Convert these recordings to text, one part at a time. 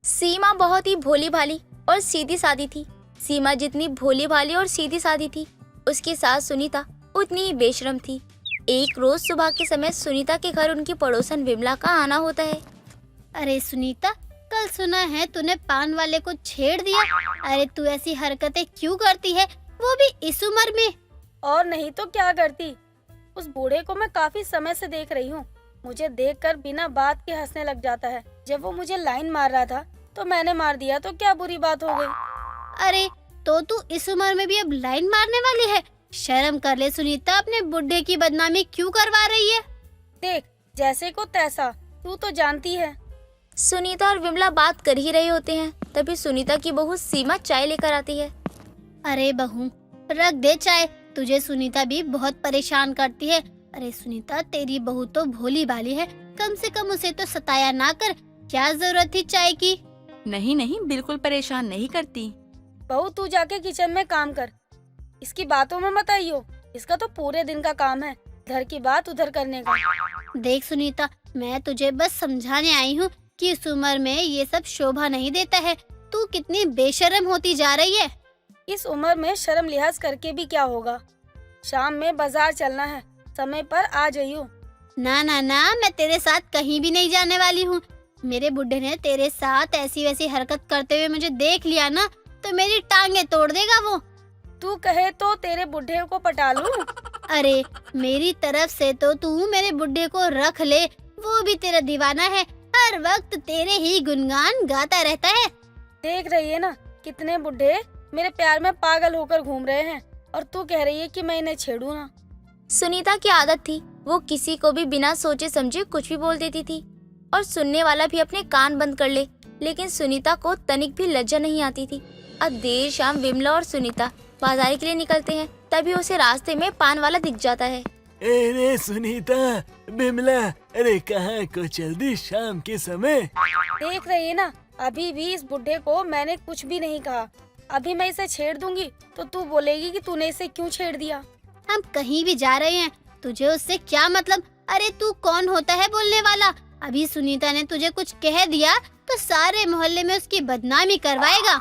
सीमा बहुत ही भोली भाली और सीधी सादी थी। सीमा जितनी भोली भाली और सीधी सादी थी, उसकी सास सुनीता उतनी ही बेशरम थी। एक रोज सुबह के समय सुनीता के घर उनकी पड़ोसन विमला का आना होता है। अरे सुनीता, कल सुना है तूने पान वाले को छेड़ दिया। अरे तू ऐसी हरकतें क्यों करती है, वो भी इस उम्र में? और नहीं तो क्या करती। उस बूढ़े को मैं काफी समय से देख रही हूँ। मुझे देखकर बिना बात के हंसने लग जाता है। जब वो मुझे लाइन मार रहा था तो मैंने मार दिया, तो क्या बुरी बात हो गई। अरे तो तू इस उम्र में भी अब लाइन मारने वाली है? शर्म कर ले सुनीता, अपने बुढ़े की बदनामी क्यों करवा रही है? देख, जैसे को तैसा, तू तो जानती है। सुनीता और विमला बात कर ही रहे होते हैं, तभी सुनीता की बहू सीमा चाय लेकर आती है। अरे बहू, रख दे चाय, तुझे सुनीता भी बहुत परेशान करती है। अरे सुनीता, तेरी बहू तो भोली भाली है, कम से कम उसे तो सताया ना कर। क्या जरूरत थी चाय की? नहीं नहीं, बिल्कुल परेशान नहीं करती। बहू, तू जाके किचन में काम कर, इसकी बातों में मत आइयो। इसका तो पूरे दिन का काम है इधर की बात उधर करने का। देख सुनीता, मैं तुझे बस समझाने आई हूँ कि इस उम्र में ये सब शोभा नहीं देता है। तू कितनी बेशर्म होती जा रही है। इस उम्र में शर्म लिहाज करके भी क्या होगा। शाम में बाजार चलना है, समय पर आ जाइयो। ना ना ना, मैं तेरे साथ कहीं भी नहीं जाने वाली हूँ। मेरे बुड्ढे ने तेरे साथ ऐसी वैसी हरकत करते हुए मुझे देख लिया ना, तो मेरी टांगे तोड़ देगा वो। तू कहे तो तेरे बुढ़े को पटा लूं? अरे मेरी तरफ से तो तू मेरे बुड्ढे को रख ले, वो भी तेरा दीवाना है, हर वक्त तेरे ही गुणगान गाता रहता है। देख रही है ना, कितने बुढ़े मेरे प्यार में पागल होकर घूम रहे हैं, और तू कह रही है कि मैं इन्हें छेड़ू ना। सुनीता की आदत थी, वो किसी को भी बिना सोचे समझे कुछ भी बोल देती थी, और सुनने वाला भी अपने कान बंद कर ले। लेकिन सुनीता को तनिक भी लज्जा नहीं आती थी। अब देर शाम विमला और सुनीता बाजार के लिए निकलते हैं, तभी उसे रास्ते में पान वाला दिख जाता है। अरे सुनीता, बिमला, अरे कहाँ को जल्दी शाम के समय। देख रही है ना, अभी भी इस बुढ़े को मैंने कुछ भी नहीं कहा। अभी मैं इसे छेड़ दूंगी तो तू बोलेगी कि तूने इसे क्यों छेड़ दिया। हम कहीं भी जा रहे हैं, तुझे उससे क्या मतलब? अरे तू कौन होता है बोलने वाला? अभी सुनीता ने तुझे कुछ कह दिया तो सारे मोहल्ले में उसकी बदनामी करवाएगा।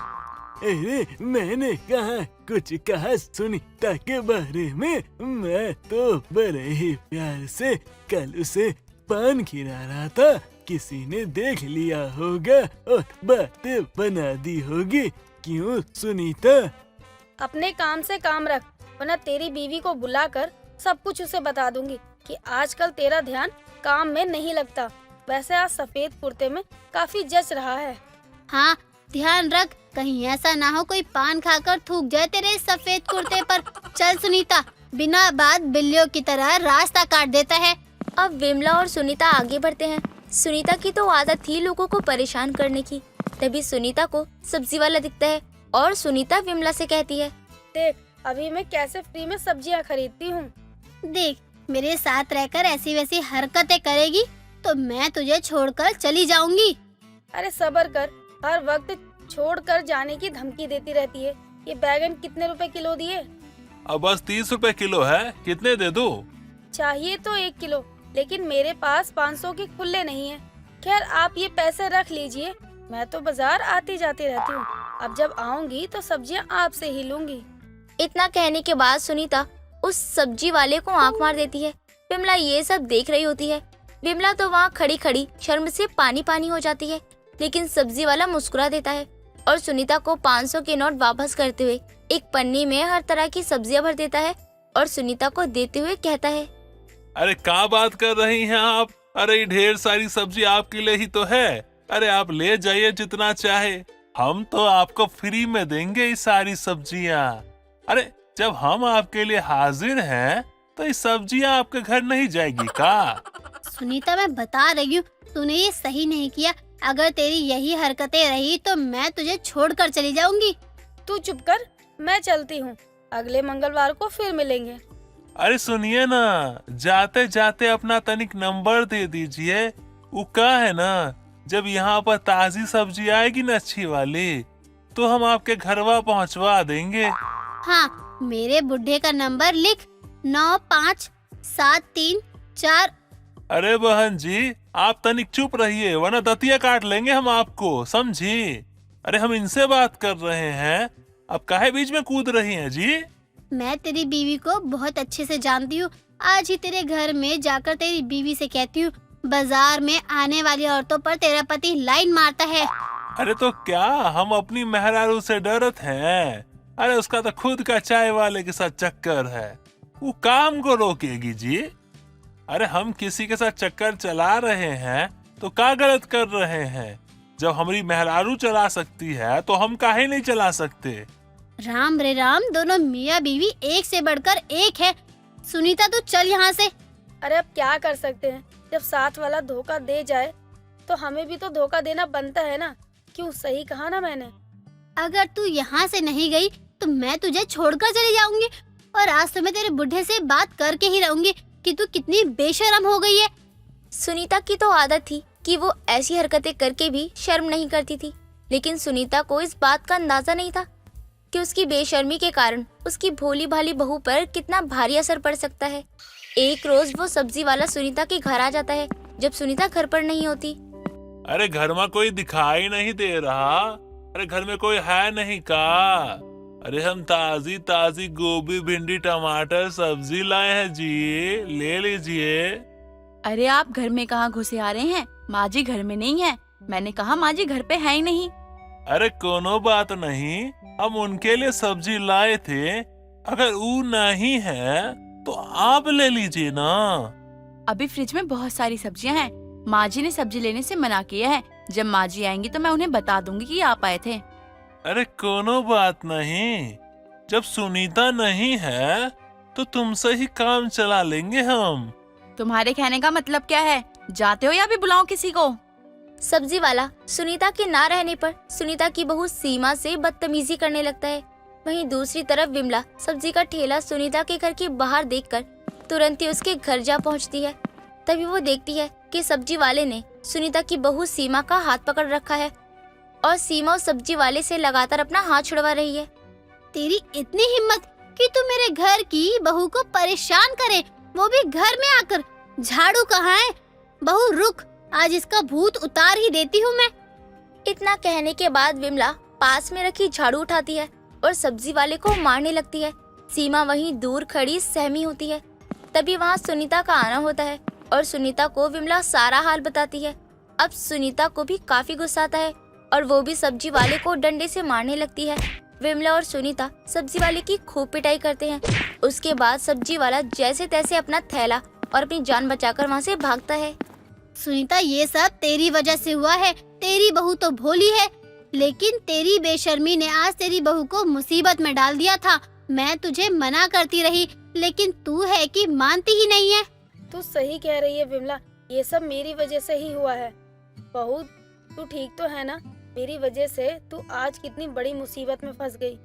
अरे मैंने कहा कुछ कहा सुनीता के बारे में? मैं तो बड़े ही प्यार से कल उसे पान खिला रहा था, किसी ने देख लिया होगा और बातें बना दी होगी। क्यों सुनीता? अपने काम से काम रख, वरना तेरी बीवी को बुलाकर सब कुछ उसे बता दूंगी कि आजकल तेरा ध्यान काम में नहीं लगता। वैसे आज सफेद कुर्ते में काफी जच रहा है। हाँ, ध्यान रख, कहीं ऐसा ना हो कोई पान खाकर थूक जाए तेरे इस सफेद कुर्ते पर। चल सुनीता, बिना बात बिल्लियों की तरह रास्ता काट देता है। अब विमला और सुनीता आगे बढ़ते हैं। सुनीता की तो आदत थी लोगों को परेशान करने की। तभी सुनीता को सब्जी वाला दिखता है और सुनीता विमला से कहती है, देख, अभी मैं कैसे फ्री में सब्जियां खरीदती हूँ। देख, मेरे साथ रहकर ऐसी वैसी हरकतें करेगी तो मैं तुझे छोड़कर चली जाऊंगी। अरे सब्र कर, हर वक्त छोड़कर जाने की धमकी देती रहती है। ये बैगन कितने रुपए किलो दिए? अब बस 30 रुपए किलो है, कितने दे दूं? चाहिए तो 1 किलो, लेकिन मेरे पास 500 के खुले नहीं है। खैर, आप ये पैसे रख लीजिए, मैं तो बाजार आती जाती रहती हूँ। अब जब आऊंगी तो सब्जियाँ आपसे ही लूंगी। इतना कहने के बाद सुनीता उस सब्जी वाले को आंख मार देती है। विमला ये सब देख रही होती है। विमला तो वहाँ खड़ी खड़ी शर्म से पानी पानी हो जाती है, लेकिन सब्जी वाला मुस्कुरा देता है और सुनीता को 500 के नोट वापस करते हुए एक पन्नी में हर तरह की सब्जियां भर देता है और सुनीता को देते हुए कहता है, अरे क्या बात कर रही हैं आप? अरे ढेर सारी सब्जी आपके लिए ही तो है। अरे आप ले जाइए जितना चाहे, हम तो आपको फ्री में देंगे ये सारी सब्जियां। अरे जब हम आपके लिए हाजिर हैं तो ये सब्जियां आपके घर नहीं जाएगी का? सुनीता, मैं बता रही हूँ, तूने ये सही नहीं किया। अगर तेरी यही हरकतें रही तो मैं तुझे छोड़कर चली जाऊंगी। तू चुप कर, मैं चलती हूँ। अगले मंगलवार को फिर मिलेंगे। अरे सुनिए ना, जाते जाते अपना तनिक नंबर दे दीजिए। वो क्या है ना, जब यहाँ पर ताजी सब्जी आएगी ना अच्छी वाली, तो हम आपके घरवा पहुँचवा देंगे। हाँ, मेरे बुढ़े का नंबर लिख, 9573 4। अरे बहन जी, आप तनिक चुप रहिए वरना दतिया काट लेंगे हम आपको, समझी? अरे हम इनसे बात कर रहे हैं, अब काहे बीच में कूद रही हैं जी? मैं तेरी बीवी को बहुत अच्छे से जानती हूँ। आज ही तेरे घर में जाकर तेरी बीवी से कहती हूँ, बाजार में आने वाली औरतों पर तेरा पति लाइन मारता है। अरे तो क्या हम अपनी मेहरारू से डरत हैं? अरे उसका तो खुद का चाय वाले के साथ चक्कर है, वो काम को रोकेगी जी। अरे हम किसी के साथ चक्कर चला रहे हैं तो क्या गलत कर रहे हैं? जब हमारी मेहरारू चला सकती है तो हम काहे नहीं चला सकते? राम रे राम, दोनों मियाँ बीवी एक से बढ़कर एक है। सुनीता तू चल यहाँ से। अरे अब क्या कर सकते हैं, जब साथ वाला धोखा दे जाए तो हमें भी तो धोखा देना बनता है ना। क्यों, सही कहा ना मैंने? अगर तू यहाँ से नहीं गई तो मैं तुझे छोड़कर चली जाऊंगी, और आज तो मैं तेरे बुढ़े से बात करके ही रहूंगी कि तू कितनी बेशर्म हो गई है। सुनीता की तो आदत थी कि वो ऐसी हरकतें करके भी शर्म नहीं करती थी, लेकिन सुनीता को इस बात का अंदाजा नहीं था कि उसकी बेशर्मी के कारण उसकी भोली भाली बहू पर कितना भारी असर पड़ सकता है। एक रोज वो सब्जी वाला सुनीता के घर आ जाता है जब सुनीता घर पर नहीं होती। अरे घर में कोई दिखाई नहीं दे रहा? अरे घर में कोई है नहीं का? अरे हम ताजी ताजी गोभी भिंडी टमाटर सब्जी लाए हैं जी, ले लीजिए। अरे आप घर में कहाँ घुसे आ रहे हैं? माँ जी घर में नहीं है। मैंने कहा माँ जी घर पे है ही नहीं। अरे कोनो बात नहीं, हम उनके लिए सब्जी लाए थे, अगर वो नहीं है तो आप ले लीजिए ना। अभी फ्रिज में बहुत सारी सब्जियां हैं। माँ जी ने सब्जी लेने से मना किया है। जब माँ जी आएंगी तो मैं उन्हें बता दूंगी कि आप आए थे। अरे कोनो बात नहीं, जब सुनीता नहीं है तो तुमसे ही काम चला लेंगे हम। तुम्हारे कहने का मतलब क्या है? जाते हो या भी बुलाओ किसी को? सब्जी वाला सुनीता के ना रहने पर सुनीता की बहू सीमा से बदतमीजी करने लगता है। वहीं दूसरी तरफ विमला सब्जी का ठेला सुनीता के घर के बाहर देखकर तुरंत ही उसके घर जा पहुंचती है। तभी वो देखती है कि सब्जी वाले ने सुनीता की बहू सीमा का हाथ पकड़ रखा है और सीमा उस सब्जी वाले से लगातार अपना हाथ छुड़वा रही है। तेरी इतनी हिम्मत कि तू मेरे घर की बहू को परेशान करे, वो भी घर में आकर। झाड़ू कहाँ है? बहू रुक, आज इसका भूत उतार ही देती हूँ मैं। इतना कहने के बाद विमला पास में रखी झाड़ू उठाती है और सब्जी वाले को मारने लगती है। सीमा वहीं दूर खड़ी सहमी होती है। तभी वहाँ सुनीता का आना होता है और सुनीता को विमला सारा हाल बताती है। अब सुनीता को भी काफी गुस्सा आता है और वो भी सब्जी वाले को डंडे से मारने लगती है। विमला और सुनीता सब्जी वाले की खूब पिटाई करते हैं। उसके बाद सब्जी वाला जैसे तैसे अपना थैला और अपनी जान बचाकर वहाँ से भागता है। सुनीता, ये सब तेरी वजह से हुआ है। तेरी बहू तो भोली है, लेकिन तेरी बेशर्मी ने आज तेरी बहू को मुसीबत में डाल दिया था। मैं तुझे मना करती रही, लेकिन तू है कि मानती ही नहीं है। तू सही कह रही है विमला, ये सब मेरी वजह से ही हुआ है। बहू तू ठीक तो है ना? मेरी वजह से तू आज कितनी बड़ी मुसीबत में फंस गई।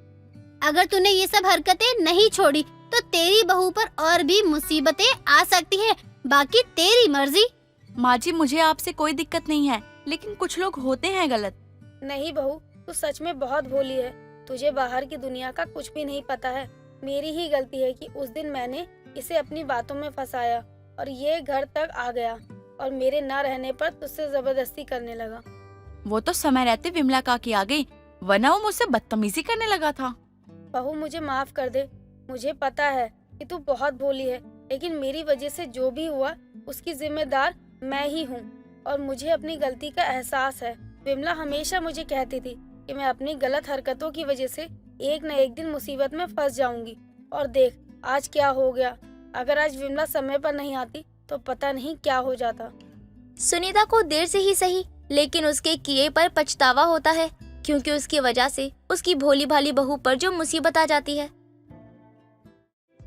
अगर तूने ये सब हरकतें नहीं छोड़ी तो तेरी बहू पर और भी मुसीबतें आ सकती है। बाकी तेरी मर्जी। माँ जी मुझे आपसे कोई दिक्कत नहीं है, लेकिन कुछ लोग होते हैं गलत। नहीं बहू, तू सच में बहुत भोली है। तुझे बाहर की दुनिया का कुछ भी नहीं पता है। मेरी ही गलती है कि उस दिन मैंने इसे अपनी बातों में फंसाया और ये घर तक आ गया और मेरे न रहने पर तुझसे जबरदस्ती करने लगा। वो तो समय रहते विमला काकी आ गई, वरना वो मुझसे बदतमीजी करने लगा था। बहू मुझे माफ कर दे। मुझे पता है कि तू बहुत भोली है, लेकिन मेरी वजह से जो भी हुआ उसकी जिम्मेदार मैं ही हूँ और मुझे अपनी गलती का एहसास है। विमला हमेशा मुझे कहती थी कि मैं अपनी गलत हरकतों की वजह से एक न एक दिन मुसीबत में फंस जाऊंगी, और देख आज क्या हो गया। अगर आज विमला समय पर नहीं आती तो पता नहीं क्या हो जाता। सुनीता को देर से ही सही, लेकिन उसके किए पर पछतावा होता है, क्योंकि उसकी वजह से उसकी भोली भाली बहू पर जो मुसीबत आ जाती है।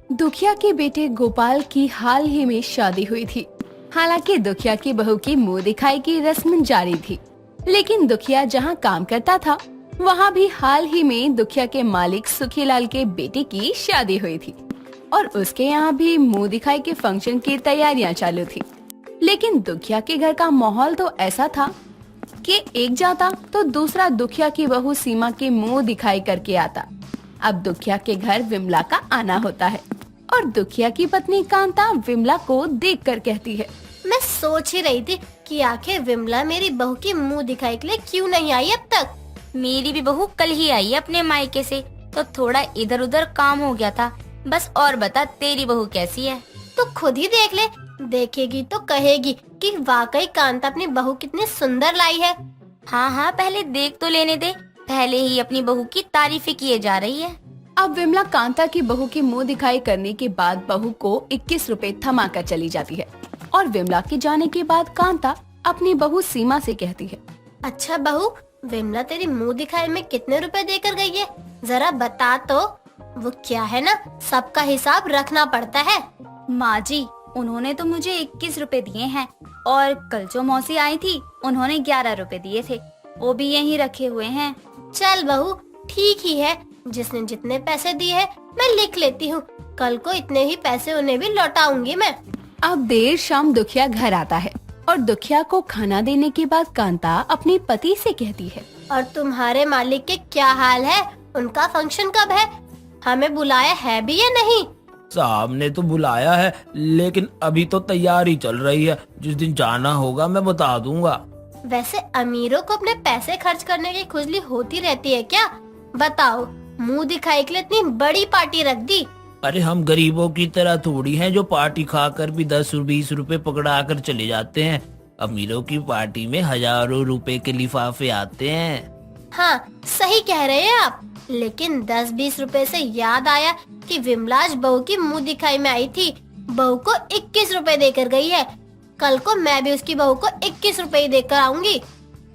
दुखिया के बेटे गोपाल की हाल ही में शादी हुई थी। हालांकि दुखिया की बहू की मुंह दिखाई की रस्म जारी थी, लेकिन दुखिया जहां काम करता था वहां भी हाल ही में दुखिया के मालिक सुखीलाल के बेटे की शादी हुई थी और उसके यहाँ भी मुंह दिखाई के फंक्शन की तैयारियां चालू थी। लेकिन दुखिया के घर का माहौल तो ऐसा था कि एक जाता तो दूसरा दुखिया की बहू सीमा के मुंह दिखाई करके आता। अब दुखिया के घर विमला का आना होता है और दुखिया की पत्नी कांता विमला को देखकर कहती है, मैं सोच ही रही थी कि आखिर विमला मेरी बहू की मुंह दिखाई के लिए क्यों नहीं आई अब तक। मेरी भी बहू कल ही आई है अपने मायके से, तो थोड़ा इधर उधर काम हो गया था बस। और बता तेरी बहू कैसी है? तो खुद ही देख ले, देखेगी तो कहेगी कि वाकई कांता अपनी बहू कितनी सुंदर लाई है। हाँ हाँ, पहले देख तो लेने दे, पहले ही अपनी बहू की तारीफें किए जा रही है। अब विमला कांता की बहू की मुंह दिखाई करने के बाद बहू को 21 रुपए थमा कर चली जाती है और विमला के जाने के बाद कांता अपनी बहू सीमा से कहती है, अच्छा बहू, विमला तेरी मुंह दिखाई में कितने रुपए देकर गई है, जरा बता तो। वो क्या है ना, सबका हिसाब रखना पड़ता है। माँ जी, उन्होंने तो मुझे 21 रुपए दिए हैं और कल जो मौसी आई थी उन्होंने 11 रुपए दिए थे, वो भी यहीं रखे हुए हैं। चल बहू, ठीक ही है, जिसने जितने पैसे दिए हैं मैं लिख लेती हूँ, कल को इतने ही पैसे उन्हें भी लौटाऊंगी मैं। अब देर शाम दुखिया घर आता है और दुखिया को खाना देने के बाद कांता अपने पति से कहती है, और तुम्हारे मालिक के क्या हाल है, उनका फंक्शन कब है, हमें बुलाया है भी या नहीं? साहब ने तो बुलाया है, लेकिन अभी तो तैयारी चल रही है, जिस दिन जाना होगा मैं बता दूंगा। वैसे अमीरों को अपने पैसे खर्च करने की खुजली होती रहती है क्या? बताओ, मुंह दिखाई के लिए इतनी बड़ी पार्टी रख दी। अरे हम गरीबों की तरह थोड़ी हैं जो पार्टी खाकर भी 10-20 रुपए पकड़ा कर चले जाते हैं। अमीरों की पार्टी में हजारों रुपए के लिफाफे आते हैं। हाँ, सही कह रहे हैं आप, लेकिन 10-20 रुपए से याद आया कि विमला आज बहू की मुंह दिखाई में आई थी, बहू को 21 रुपए देकर गई है, कल को मैं भी उसकी बहू को 21 रुपए ही देकर आऊंगी।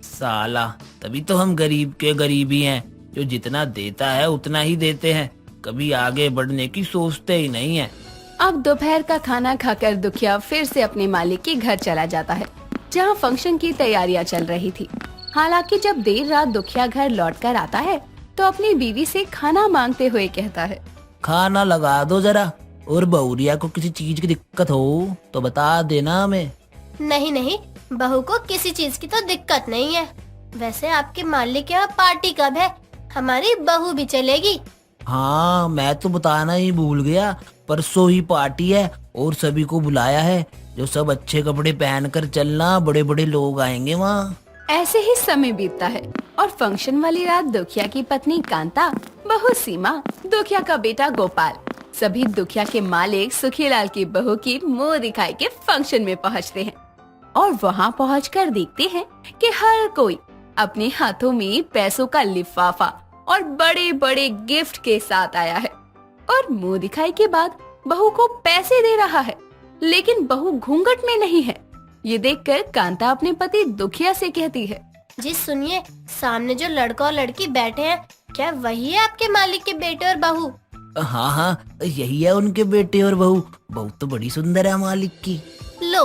साला, तभी तो हम गरीब के गरीब ही हैं, जो जितना देता है उतना ही देते हैं, कभी आगे बढ़ने की सोचते ही नहीं है। अब दोपहर का खाना खाकर दुखिया फिर से अपने मालिक के घर चला जाता है, जहाँ फंक्शन की तैयारियां चल रही थी। हालांकि जब देर रात दुखिया घर लौटकर आता है तो अपनी बीवी से खाना मांगते हुए कहता है, खाना लगा दो जरा, और बहुरिया को किसी चीज की दिक्कत हो तो बता देना हमें। नहीं नहीं, बहू को किसी चीज की तो दिक्कत नहीं है। वैसे आपके मालिक के यहाँ पार्टी कब है? हमारी बहू भी चलेगी। हाँ, मैं तो बताना ही भूल गया, परसों ही पार्टी है और सभी को बुलाया है, जो सब अच्छे कपड़े पहनकर चलना, बड़े बड़े लोग आएंगे वहाँ। ऐसे ही समय बीतता है और फंक्शन वाली रात दुखिया की पत्नी कांता, बहू सीमा, दुखिया का बेटा गोपाल, सभी दुखिया के मालिक सुखीलाल की बहू की मुंह दिखाई के फंक्शन में पहुंचते हैं और वहां पहुंचकर देखते हैं कि हर कोई अपने हाथों में पैसों का लिफाफा और बड़े बड़े गिफ्ट के साथ आया है और मुंह दिखाई के बाद बहू को पैसे दे रहा है, लेकिन बहू घूंघट में नहीं है। ये देखकर कांता अपने पति दुखिया से कहती है, जी सुनिए, सामने जो लड़का और लड़की बैठे हैं, क्या वही है आपके मालिक के बेटे और बहू? हाँ हाँ, यही है उनके बेटे और बहू। बहू तो बड़ी सुंदर है मालिक की। लो,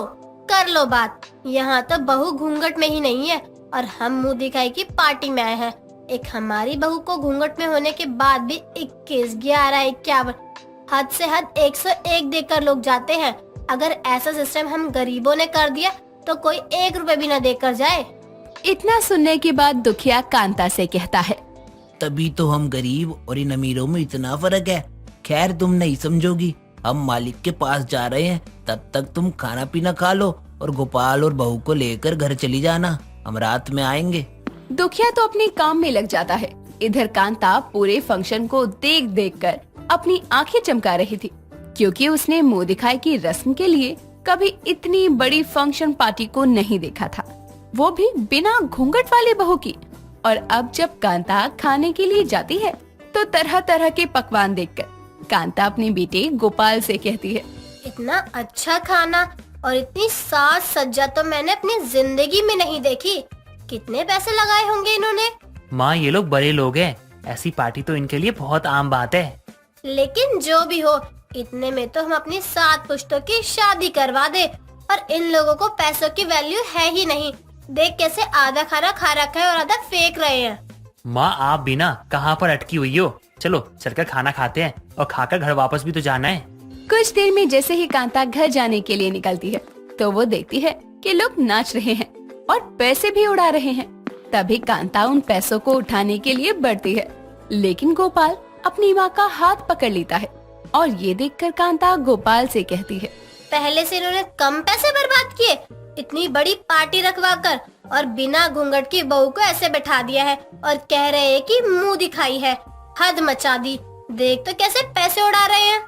कर लो बात। यहाँ तो बहू घूंघट में ही नहीं है और हम मुंह दिखाई की पार्टी में आए हैं। एक हमारी बहू को घूंघट में होने के बाद भी 21, 11, 51, हद से हद 101 देकर लोग जाते हैं। अगर ऐसा सिस्टम हम गरीबों ने कर दिया तो कोई 1 रुपए भी न देकर जाए। इतना सुनने के बाद दुखिया कांता से कहता है, तभी तो हम गरीब और इन अमीरों में इतना फर्क है। खैर, तुम नहीं समझोगी, हम मालिक के पास जा रहे हैं, तब तक तुम खाना पीना खा लो और गोपाल और बहू को लेकर घर चली जाना, हम रात में आएंगे। दुखिया तो अपने काम में लग जाता है। इधर कांता पूरे फंक्शन को देख देख कर अपनी आंखें चमका रही थी, क्योंकि उसने मुंह दिखाई की रस्म के लिए कभी इतनी बड़ी फंक्शन पार्टी को नहीं देखा था, वो भी बिना घूंघट वाली बहू की। और अब जब कांता खाने के लिए जाती है तो तरह तरह के पकवान देखकर कांता अपने बेटे गोपाल से कहती है, इतना अच्छा खाना और इतनी साज सज्जा तो मैंने अपनी जिंदगी में नहीं देखी। कितने पैसे लगाए होंगे इन्होंने? माँ, ये लोग बड़े लोग हैं, ऐसी पार्टी तो इनके लिए बहुत आम बात है। लेकिन जो भी हो, इतने में तो हम अपनी 7 पुश्तों की शादी करवा दे। और इन लोगों को पैसों की वैल्यू है ही नहीं। देख कैसे आधा खाना खा रखा है और आधा फेंक रहे हैं। माँ, आप भी ना कहाँ पर अटकी हुई हो, चलो चलकर खाना खाते हैं और खाकर घर वापस भी तो जाना है। कुछ देर में जैसे ही कांता घर जाने के लिए निकलती है तो वो देखती है कि लोग नाच रहे हैं और पैसे भी उड़ा रहे हैं। तभी कांता उन पैसों को उठाने के लिए बढ़ती है, लेकिन गोपाल अपनी माँ का हाथ पकड़ लेता है और ये देखकर कांता गोपाल से कहती है, पहले से इन्होंने कम पैसे बर्बाद किए, इतनी बड़ी पार्टी रखवा कर और बिना घूंघट की बहू को ऐसे बैठा दिया है और कह रहे हैं कि मुंह दिखाई है। हद मचा दी। देख तो कैसे पैसे उड़ा रहे हैं।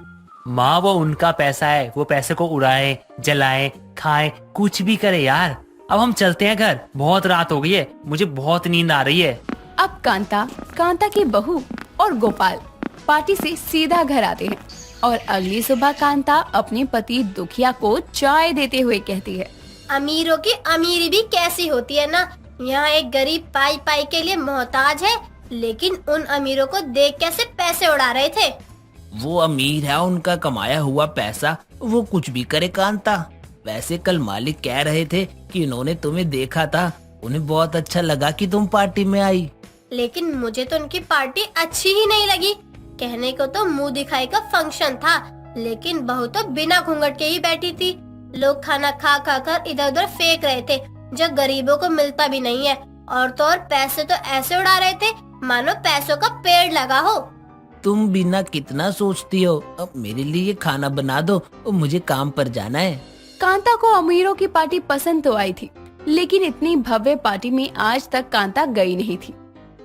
माँ वो उनका पैसा है, वो पैसे को उड़ाए, जलाए, खाए, कुछ भी करे यार। अब हम चलते हैं घर, बहुत रात हो गई है, मुझे बहुत नींद आ रही है। अब कांता, कांता की बहू और गोपाल पार्टी से सीधा घर आते हैं और अगली सुबह कांता अपने पति दुखिया को चाय देते हुए कहती है, अमीरों की अमीरी भी कैसी होती है ना। यहाँ एक गरीब पाई पाई के लिए मोहताज है, लेकिन उन अमीरों को देख कैसे पैसे उड़ा रहे थे। वो अमीर है, उनका कमाया हुआ पैसा वो कुछ भी करे कांता। वैसे कल मालिक कह रहे थे कि उन्होंने तुम्हें देखा था, उन्हें बहुत अच्छा लगा कि तुम पार्टी में आई। लेकिन मुझे तो उनकी पार्टी अच्छी ही नहीं लगी। कहने को तो मुंह दिखाई का फंक्शन था, लेकिन बहू तो बिना घूंघट के ही बैठी थी। लोग खाना खा खा कर इधर उधर फेंक रहे थे, जो गरीबों को मिलता भी नहीं है। और तो और पैसे तो ऐसे उड़ा रहे थे मानो पैसों का पेड़ लगा हो। तुम बिना कितना सोचती हो। अब मेरे लिए खाना बना दो, मुझे काम पर जाना है। कांता को अमीरों की पार्टी पसंद तो आई थी, लेकिन इतनी भव्य पार्टी में आज तक कांता गई नहीं थी।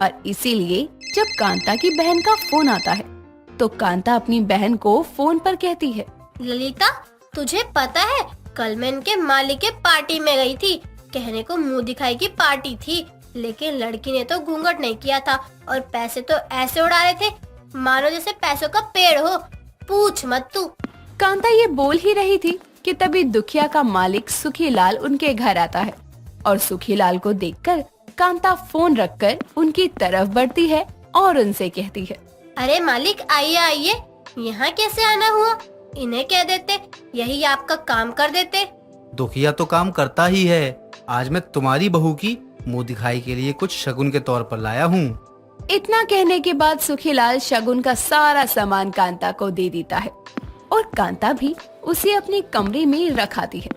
और इसीलिए जब कांता की बहन का फोन आता है तो कांता अपनी बहन को फोन पर कहती है, ललिता तुझे पता है कल मैं इनके मालिक के पार्टी में गई थी। कहने को मुंह दिखाई की पार्टी थी, लेकिन लड़की ने तो घूंघट नहीं किया था और पैसे तो ऐसे उड़ा रहे थे मानो जैसे पैसों का पेड़ हो। पूछ मत तू। कांता ये बोल ही रही थी कि तभी दुखिया का मालिक सुखीलाल उनके घर आता है और सुखीलाल को देखकर कांता फोन रखकर उनकी तरफ बढ़ती है और उनसे कहती है, अरे मालिक आइए आइए, यहाँ कैसे आना हुआ? इन्हें कह देते, यही आपका काम कर देते। दुखिया तो काम करता ही है। आज मैं तुम्हारी बहू की मुंह दिखाई के लिए कुछ शगुन के तौर पर लाया हूँ। इतना कहने के बाद सुखीलाल शगुन का सारा सामान कांता को दे देता है और कांता भी उसे अपने कमरे में रखाती है।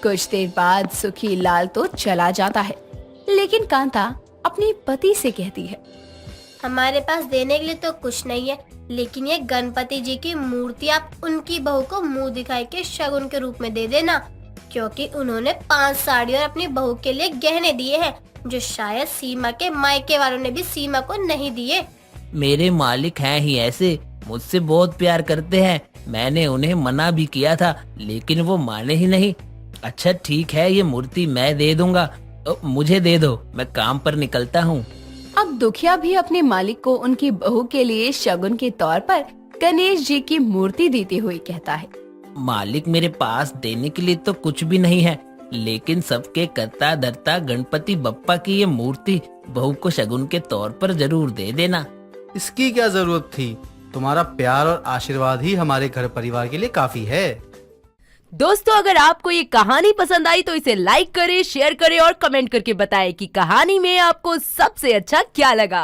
कुछ देर बाद सुखीलाल तो चला जाता है, लेकिन कांता अपने पति से कहती है, हमारे पास देने के लिए तो कुछ नहीं है, लेकिन ये गणपति जी की मूर्ति आप उनकी बहू को मुंह दिखाई के शगुन के रूप में दे देना, क्योंकि उन्होंने 5 साड़ी और अपनी बहू के लिए गहने दिए हैं, जो शायद सीमा के मायके वालों ने भी सीमा को नहीं दिए। मेरे मालिक हैं ही ऐसे, मुझसे बहुत प्यार करते हैं। मैंने उन्हें मना भी किया था, लेकिन वो माने ही नहीं। अच्छा ठीक है, ये मूर्ति मैं दे दूंगा, मुझे दे दो, मैं काम पर निकलता हूँ। अब दुखिया भी अपने मालिक को उनकी बहू के लिए शगुन के तौर पर गणेश जी की मूर्ति देते हुए कहता है, मालिक मेरे पास देने के लिए तो कुछ भी नहीं है, लेकिन सबके करता धरता गणपति बप्पा की ये मूर्ति बहू को शगुन के तौर पर जरूर दे देना। इसकी क्या जरूरत थी? तुम्हारा प्यार और आशीर्वाद ही हमारे घर परिवार के लिए काफी है। दोस्तों अगर आपको ये कहानी पसंद आई तो इसे लाइक करें, शेयर करें और कमेंट करके बताएं कि कहानी में आपको सबसे अच्छा क्या लगा।